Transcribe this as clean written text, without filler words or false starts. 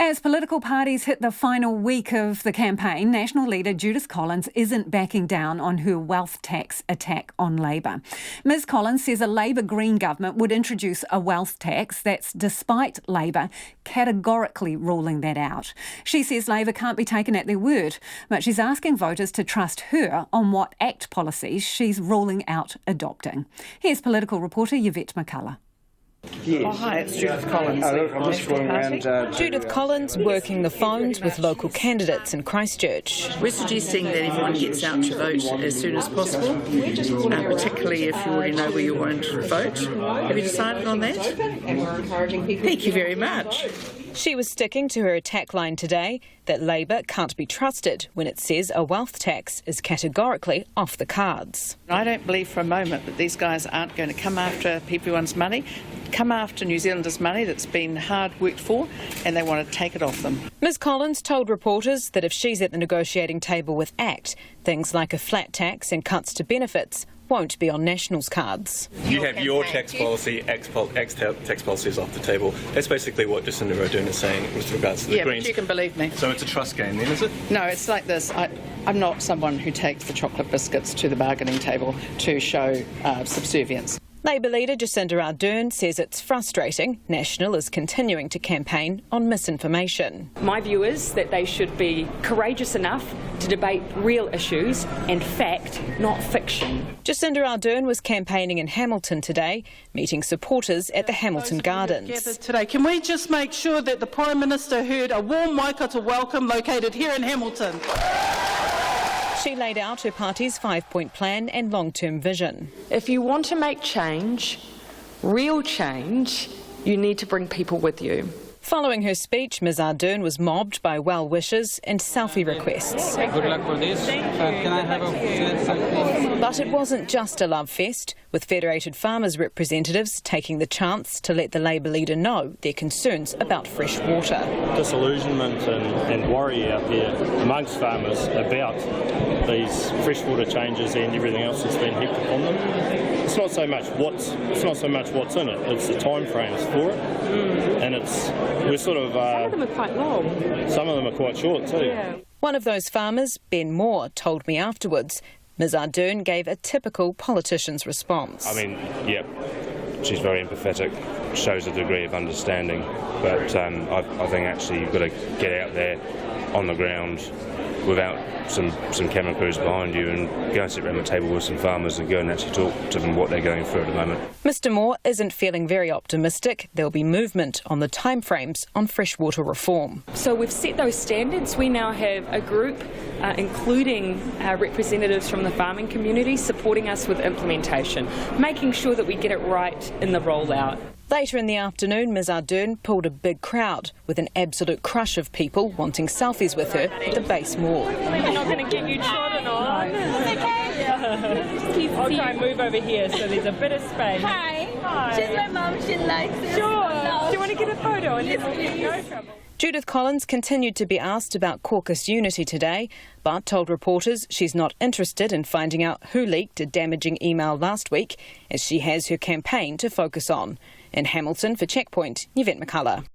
As political parties hit the final week of the campaign, National leader Judith Collins isn't backing down on her wealth tax attack on Labor. Ms Collins says a Labor Green government would introduce a wealth tax that's, despite Labor, categorically ruling that out. She says Labor can't be taken at their word, but she's asking voters to trust her on what ACT policies she's ruling out adopting. Here's political reporter Yvette McCullough. Yes. Oh, hi, it's Judith Collins. I'm just going around, Judith Collins working the phones with local candidates in Christchurch. We're suggesting that everyone gets out to vote as soon as possible, particularly if you already know where you want to vote. Have you decided on that? And we're encouraging people. Thank you very much. She was sticking to her attack line today that Labor can't be trusted when it says a wealth tax is categorically off the cards. I don't believe for a moment that these guys aren't going to come after everyone's money, come after New Zealanders' money that's been hard worked for, and they want to take it off them. Ms Collins told reporters that if she's at the negotiating table with ACT, things like a flat tax and cuts to benefits won't be on National's cards. You have your tax policy, ACT's tax policy is off the table. That's basically what Jacinda Ardern is saying with regards to the Greens. But you can believe me. So it's a trust game then, is it? No, it's like this. I'm not someone who takes the chocolate biscuits to the bargaining table to show subservience. Labor leader Jacinda Ardern says it's frustrating National is continuing to campaign on misinformation. My view is that they should be courageous enough to debate real issues and fact, not fiction. Jacinda Ardern was campaigning in Hamilton today, meeting supporters at the Hamilton Gardens. Today, can we just make sure that the Prime Minister heard a warm Waikato welcome located here in Hamilton? She laid out her party's 5-point plan and long-term vision. If you want to make change, real change, you need to bring people with you. Following her speech, Ms Ardern was mobbed by well-wishers and selfie requests. good luck for this. Can I have a selfie? But it wasn't just a love fest, with Federated Farmers representatives taking the chance to let the Labor leader know their concerns about fresh water. Disillusionment and worry out there amongst farmers about these freshwater changes and everything else that's been heaped upon them. It's not so much what's in it; it's the time frames for it, and we're sort of. Some of them are quite long. Some of them are quite short too. Yeah. One of those farmers, Ben Moore, told me afterwards Ms Ardern gave a typical politician's response. I mean, yeah, she's very empathetic, shows a degree of understanding, but I think actually you've got to get out there on the ground without some camera crews behind you and go and sit around the table with some farmers and go and actually talk to them what they're going through at the moment. Mr Moore isn't feeling very optimistic there'll be movement on the timeframes on freshwater reform. So we've set those standards. We now have a group, including representatives from the farming community, supporting us with implementation, making sure that we get it right in the rollout. Later in the afternoon, Ms Ardern pulled a big crowd with an absolute crush of people wanting selfies with her at the base mall. We're not going to get you trodden on. I'll try and move over here so there's a bit of space. Hi. She's my mum. She likes it. Sure. Do you want to get a photo? Yes, please. No trouble. Judith Collins continued to be asked about caucus unity today, but told reporters she's not interested in finding out who leaked a damaging email last week, as she has her campaign to focus on. In Hamilton for Checkpoint, Yvette McCullough.